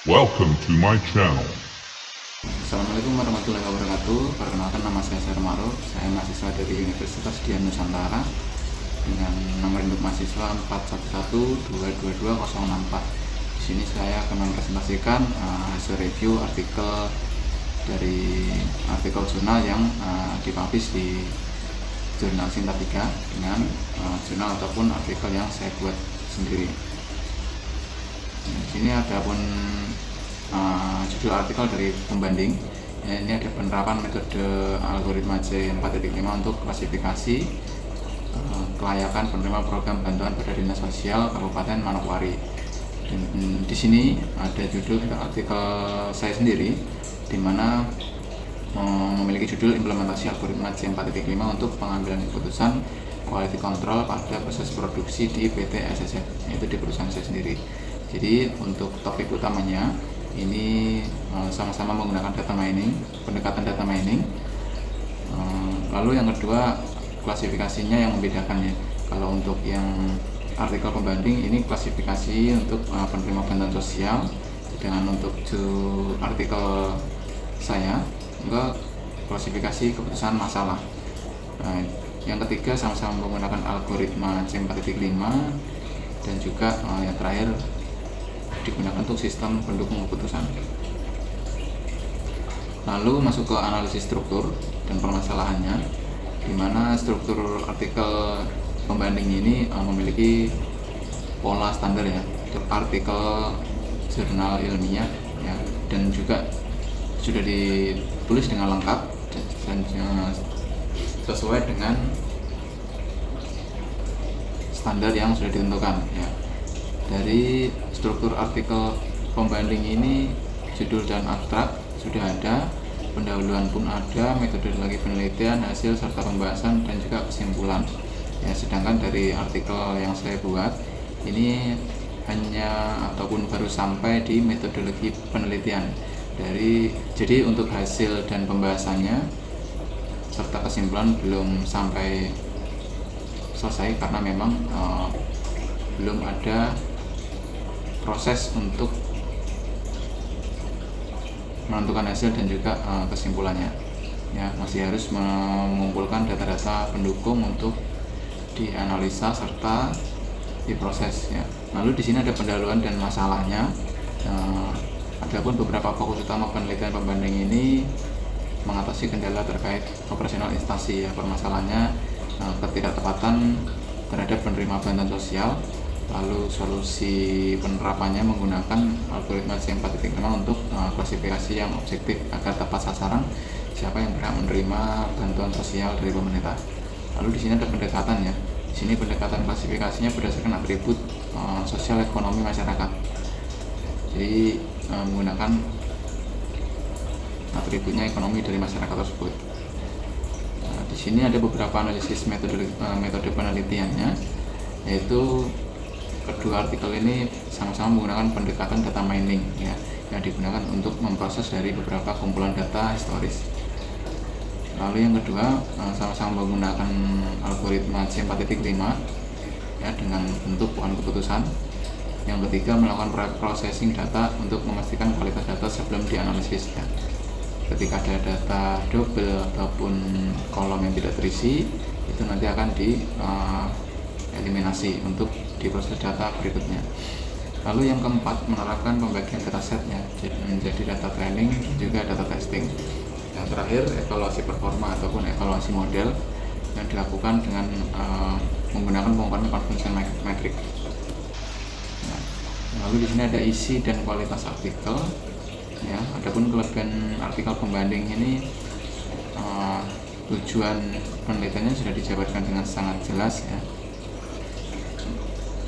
Welcome to my channel. Assalamualaikum warahmatullahi wabarakatuh. Perkenalkan, nama saya Syar Ma'ruf. Saya mahasiswa dari Universitas Dian Nusantara dengan nomor induk mahasiswa 41122204. Di sini saya akan mempresentasikan hasil review artikel dari artikel jurnal yang dipublish di jurnal Sinta 3 dengan jurnal ataupun artikel yang saya buat sendiri. Di sini ada pun judul artikel dari pembanding. Ini ada penerapan metode algoritma C4.5 untuk klasifikasi kelayakan penerima program bantuan pada Dinas Sosial Kabupaten Manokwari. Dan di sini ada judul artikel saya sendiri, di mana memiliki judul implementasi algoritma C4.5 untuk pengambilan keputusan quality control pada proses produksi di PT SSF, yaitu di perusahaan saya sendiri. Jadi untuk topik utamanya ini sama-sama menggunakan data mining, pendekatan data mining. Lalu yang kedua, klasifikasinya yang membedakannya. Kalau untuk yang artikel pembanding ini klasifikasi untuk penerima bantuan sosial, sedangkan untuk artikel saya juga klasifikasi keputusan masalah. Yang ketiga sama-sama menggunakan algoritma C4.5 dan juga yang terakhir digunakan untuk sistem pendukung keputusan. Lalu masuk ke analisis struktur dan permasalahannya, di mana struktur artikel pembanding ini memiliki pola standar ya, untuk artikel jurnal ilmiah ya, dan juga sudah ditulis dengan lengkap dan sesuai dengan standar yang sudah ditentukan ya. Dari struktur artikel pembanding ini, judul dan abstrak sudah ada, pendahuluan pun ada, metodologi penelitian, hasil serta pembahasan dan juga kesimpulan. Ya, sedangkan dari artikel yang saya buat ini hanya ataupun baru sampai di metodologi penelitian. Jadi untuk hasil dan pembahasannya serta kesimpulan belum sampai selesai karena memang belum ada proses untuk menentukan hasil dan juga kesimpulannya ya, masih harus mengumpulkan data-data pendukung untuk dianalisa serta diproses ya. Lalu di sini ada pendahuluan dan masalahnya. Adapun beberapa fokus utama penelitian pembanding ini mengatasi kendala terkait operasional instansi ya. Permasalahannya ketidaktepatan terhadap penerima bantuan sosial. Lalu solusi penerapannya menggunakan algoritma C4.5 untuk klasifikasi yang objektif agar tepat sasaran siapa yang berhak menerima bantuan sosial dari pemerintah. Lalu di sini ada pendekatan ya. Di sini pendekatan klasifikasinya berdasarkan atribut sosial ekonomi masyarakat. Jadi menggunakan atributnya ekonomi dari masyarakat tersebut. Di sini ada beberapa analisis metode penelitiannya, yaitu kedua artikel ini sama-sama menggunakan pendekatan data mining ya, yang digunakan untuk memproses dari beberapa kumpulan data historis. Lalu yang kedua sama-sama menggunakan algoritma C4.5 ya, dengan bentuk bukan keputusan. Yang ketiga melakukan processing data untuk memastikan kualitas data sebelum dianalisis ya. Ketika ada data double ataupun kolom yang tidak terisi, itu nanti akan eliminasi untuk diproses data berikutnya. Lalu yang keempat, menerapkan pembagian datasetnya menjadi data training dan juga data testing. Yang terakhir, evaluasi performa ataupun evaluasi model yang dilakukan dengan menggunakan komponen confusion metric. Nah, lalu di sini ada isi dan kualitas artikel. Ya, adapun kelebihan artikel pembanding ini, tujuan penelitiannya sudah dijabarkan dengan sangat jelas ya.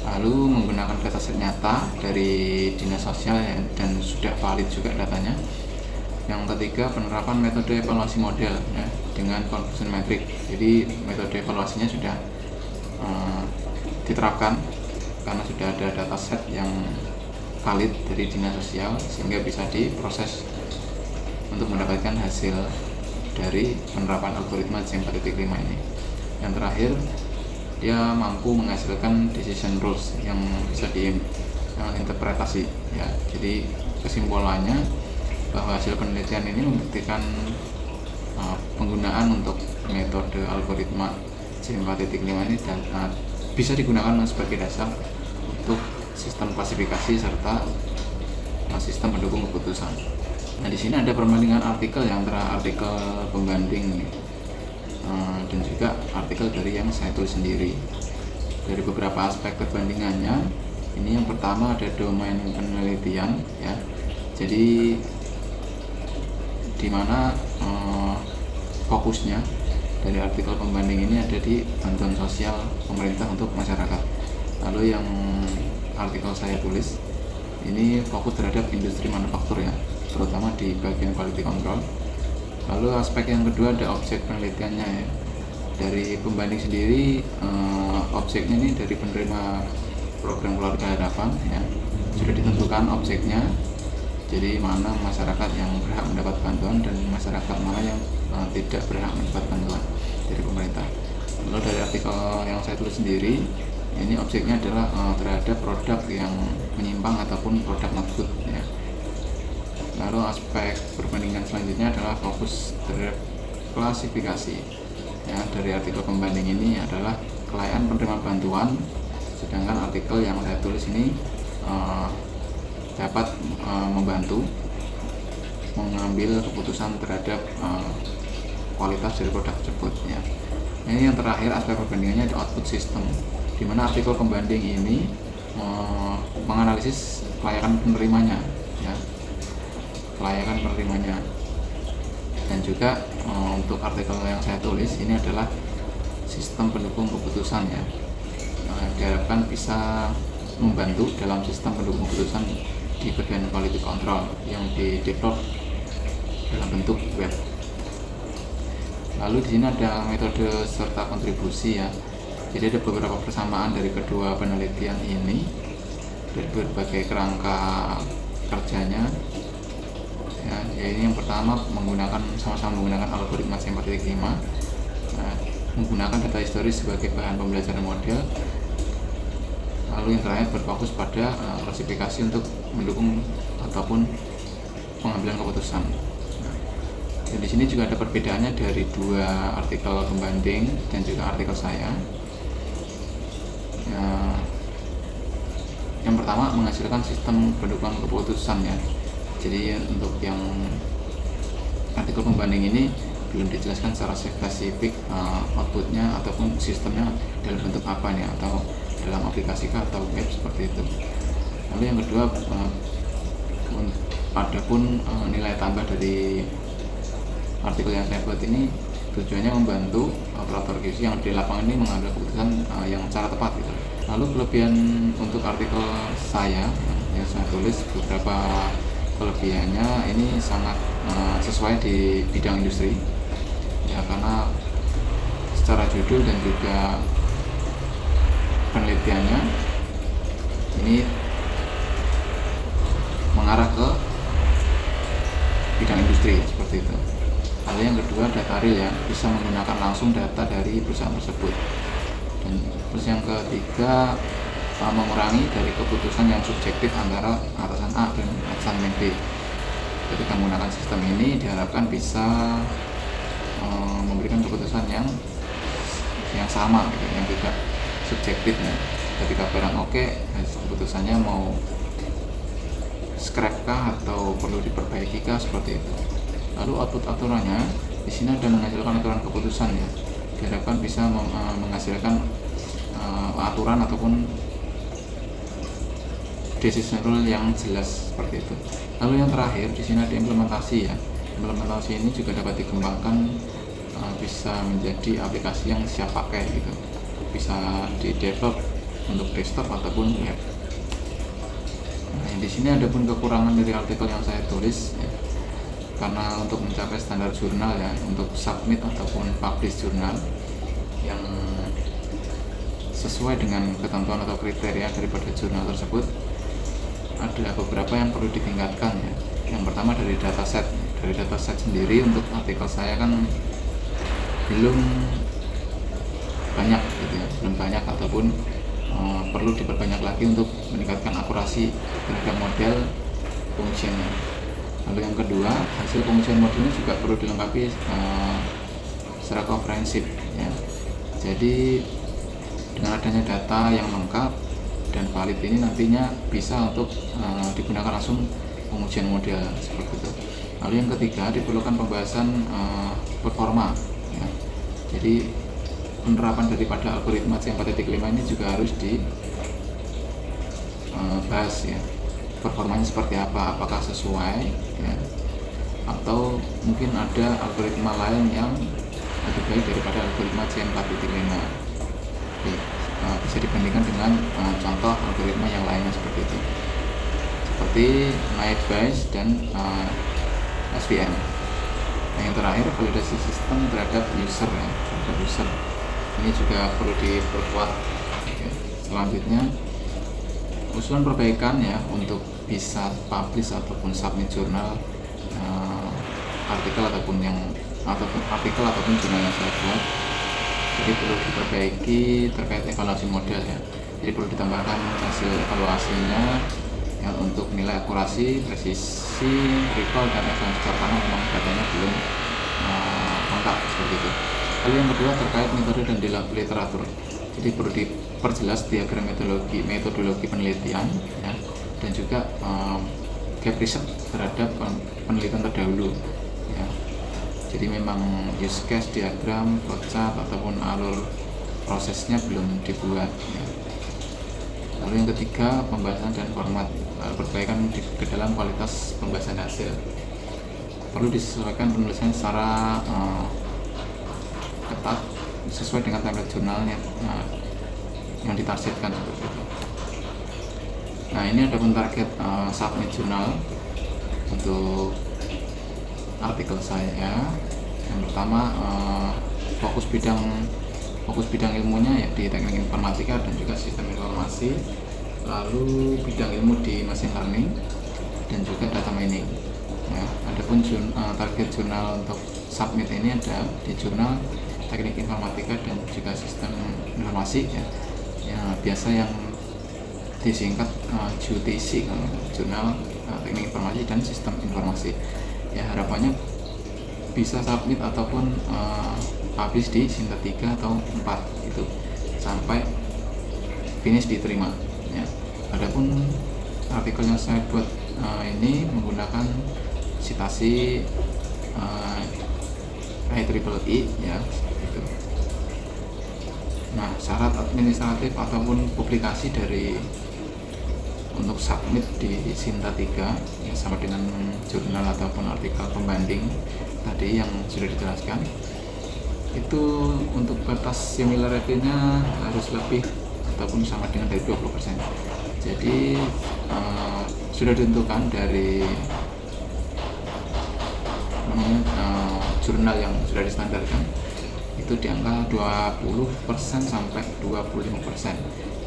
Lalu menggunakan dataset nyata dari Dinas Sosial ya, dan sudah valid juga datanya. Yang ketiga, penerapan metode evaluasi model ya, dengan confusion metric. Jadi metode evaluasinya sudah diterapkan karena sudah ada dataset yang valid dari Dinas Sosial sehingga bisa diproses untuk mendapatkan hasil dari penerapan algoritma C4.5 ini. Yang terakhir, dia mampu menghasilkan decision rules yang bisa diinterpretasi ya. Jadi kesimpulannya bahwa hasil penelitian ini membuktikan penggunaan untuk metode algoritma C4.5 ini bisa digunakan sebagai dasar untuk sistem klasifikasi serta sistem pendukung keputusan. Nah, di sini ada perbandingan artikel yang antara artikel pembanding dan juga artikel dari yang saya tulis sendiri. Dari beberapa aspek perbandingannya, ini yang pertama ada domain penelitian ya. Jadi di mana fokusnya dari artikel pembanding ini ada di bantuan sosial pemerintah untuk masyarakat. Lalu yang artikel saya tulis ini fokus terhadap industri manufaktur ya, terutama di bagian quality control. Lalu aspek yang kedua ada objek penelitiannya ya. Dari pembanding sendiri objeknya ini dari penerima program keluarga harapan ya, sudah ditentukan objeknya. Jadi mana masyarakat yang berhak mendapat bantuan dan masyarakat mana yang tidak berhak mendapat bantuan dari pemerintah. Lalu dari artikel yang saya tulis sendiri, ini objeknya adalah terhadap produk yang menyimpang ataupun produk not good ya. Lalu aspek perbandingan selanjutnya adalah fokus terhadap klasifikasi ya. Dari artikel pembanding ini adalah kelayakan penerima bantuan, sedangkan artikel yang saya tulis ini dapat membantu mengambil keputusan terhadap kualitas dari produk tersebut ya. Ini yang terakhir aspek perbandingannya ada output system, di mana artikel pembanding ini menganalisis kelayakan penerimanya ya, kelayakan penerimanya. Dan juga untuk artikel yang saya tulis ini adalah sistem pendukung keputusan ya, diharapkan bisa membantu dalam sistem pendukung keputusan di bagian quality control yang di-develop dalam bentuk web. Lalu di sini ada metode serta kontribusi ya. Jadi ada beberapa persamaan dari kedua penelitian ini dari berbagai kerangka kerjanya. Ya, ini yang pertama sama-sama menggunakan algoritma C4.5, menggunakan data historis sebagai bahan pembelajaran model. Lalu yang terakhir berfokus pada klasifikasi untuk mendukung ataupun pengambilan keputusan. Dan di sini juga ada perbedaannya dari dua artikel pembanding dan juga artikel saya. Yang pertama menghasilkan sistem pendukung keputusan ya. Jadi untuk yang artikel pembanding ini belum dijelaskan secara spesifik outputnya ataupun sistemnya dalam bentuk apa nih, atau dalam aplikasi atau web seperti itu. Lalu yang kedua, adapun nilai tambah dari artikel yang saya buat ini tujuannya membantu operator QC yang di lapangan ini mengambil keputusan yang secara tepat gitu. Lalu kelebihan untuk artikel saya yang saya tulis, beberapa kelebihannya ini sangat sesuai di bidang industri ya, karena secara judul dan juga penelitiannya ini mengarah ke bidang industri seperti itu. Lalu yang kedua data real ya, bisa menggunakan langsung data dari perusahaan tersebut. Dan terus yang ketiga mengurangi dari keputusan yang subjektif antara atasan A dan atasan B. Ketika menggunakan sistem ini diharapkan bisa memberikan keputusan yang sama gitu, yang tidak subjektif ya. Ketika barang oke, keputusannya mau scrap kah atau perlu diperbaiki kah, seperti itu. Lalu output aturannya di sini ada menghasilkan aturan keputusan ya, diharapkan bisa menghasilkan aturan ataupun decision rule yang jelas seperti itu. Lalu yang terakhir di sini ada implementasi ya. Implementasi ini juga dapat dikembangkan bisa menjadi aplikasi yang siap pakai gitu, bisa di-develop untuk desktop ataupun web. Nah, di sini ada pun kekurangan dari artikel yang saya tulis ya. Karena untuk mencapai standar jurnal ya, untuk submit ataupun publish jurnal yang sesuai dengan ketentuan atau kriteria daripada jurnal tersebut, ada beberapa yang perlu ditingkatkan ya. Yang pertama dari dataset. Dari dataset sendiri untuk artikel saya kan belum banyak gitu ya, belum banyak ataupun perlu diperbanyak lagi untuk meningkatkan akurasi terhadap model pengujiannya. Lalu yang kedua, hasil pengujian modelnya juga perlu dilengkapi secara komprehensif ya. Jadi dengan adanya data yang lengkap dan valid ini nantinya bisa untuk digunakan langsung pengujian model seperti itu. Lalu yang ketiga, diperlukan pembahasan performa ya. Jadi penerapan daripada algoritma C4.5 ini juga harus dibahas ya, performanya seperti apa, apakah sesuai ya, atau mungkin ada algoritma lain yang lebih baik daripada algoritma C4.5. Bisa dibandingkan dengan contoh algoritma yang lainnya seperti itu, seperti Night Bayes dan SVM. Yang terakhir, validasi sistem terhadap user ya, ini juga perlu diperkuat. Selanjutnya, usulan perbaikan ya untuk bisa publish ataupun submit jurnal artikel ataupun jurnal yang saya buat. Jadi perlu diperbaiki terkait evaluasi model ya. Jadi perlu ditambahkan hasil evaluasinya ya, untuk nilai akurasi, presisi, recall dan excellence score karena memang datanya belum lengkap seperti itu. Lalu yang kedua terkait metode dan literatur. Jadi perlu diperjelas diagram metodologi penelitian ya, dan juga gap riset terhadap penelitian terdahulu ya. Jadi memang use case diagram, flowchart ataupun alur prosesnya belum dibuat ya. Lalu yang ketiga, pembahasan dan format, perbaikan ke dalam kualitas pembahasan hasil. Perlu disesuaikan penulisannya secara ketat sesuai dengan template jurnalnya yang ditarsitkan seperti itu. Nah, ini ada pun target submit jurnal untuk artikel saya. Yang pertama, fokus bidang ilmunya ya di teknik informatika dan juga sistem informasi, lalu bidang ilmu di machine learning dan juga data mining ya. Adapun target jurnal untuk submit ini ada di jurnal teknik informatika dan juga sistem informasi ya, biasa yang disingkat JUTC, jurnal teknik informasi dan sistem informasi ya. Harapannya bisa submit ataupun publish di Sinta 3 atau 4 itu sampai finish diterima ya. Adapun artikel yang saya buat ini menggunakan citasi IEEE ya gitu. Nah, syarat administratif ataupun publikasi untuk submit di Sinta 3 ya, sama dengan jurnal ataupun artikel pembanding tadi yang sudah dijelaskan, itu untuk batas similarity-nya harus lebih ataupun sama dengan dari 20%. Jadi sudah ditentukan dari jurnal yang sudah distandarkan itu di angka 20% sampai 25%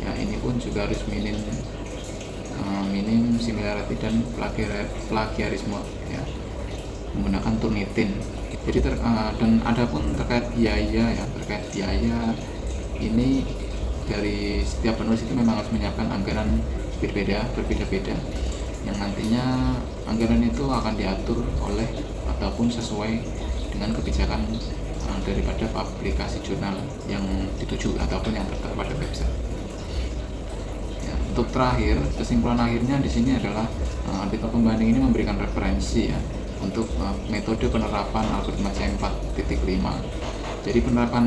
ya. Ini pun juga harus minim similarity dan plagiarisme ya, menggunakan Turnitin. Jadi dan ada pun terkait biaya ini dari setiap penulis itu memang harus menyiapkan anggaran berbeda-beda yang nantinya anggaran itu akan diatur oleh ataupun sesuai dengan kebijakan daripada publikasi jurnal yang dituju ataupun yang tertera pada website. Ya, untuk terakhir, kesimpulan akhirnya di sini adalah artikel pembanding ini memberikan referensi ya untuk metode penerapan algoritma C4.5. Jadi penerapan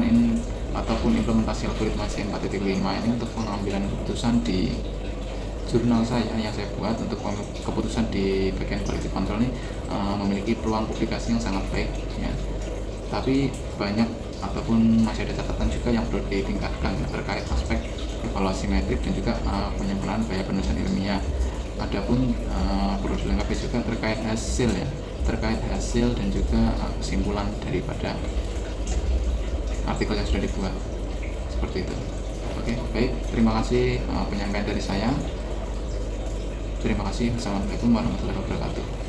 ataupun implementasi algoritma C4.5 ini untuk pengambilan keputusan di jurnal saya yang saya buat untuk keputusan di bagian quality control ini memiliki peluang publikasi yang sangat baik ya. Tapi banyak ataupun masih ada catatan juga yang perlu ditingkatkan ya, terkait aspek evaluasi metrik dan juga penyempurnaan gaya penulisan ilmiah. Adapun perlu dilengkapi juga terkait hasil dan juga kesimpulan daripada artikel yang sudah dibuat seperti itu. Oke, baik, terima kasih penyampaian dari saya. Terima kasih. Assalamualaikum warahmatullahi wabarakatuh.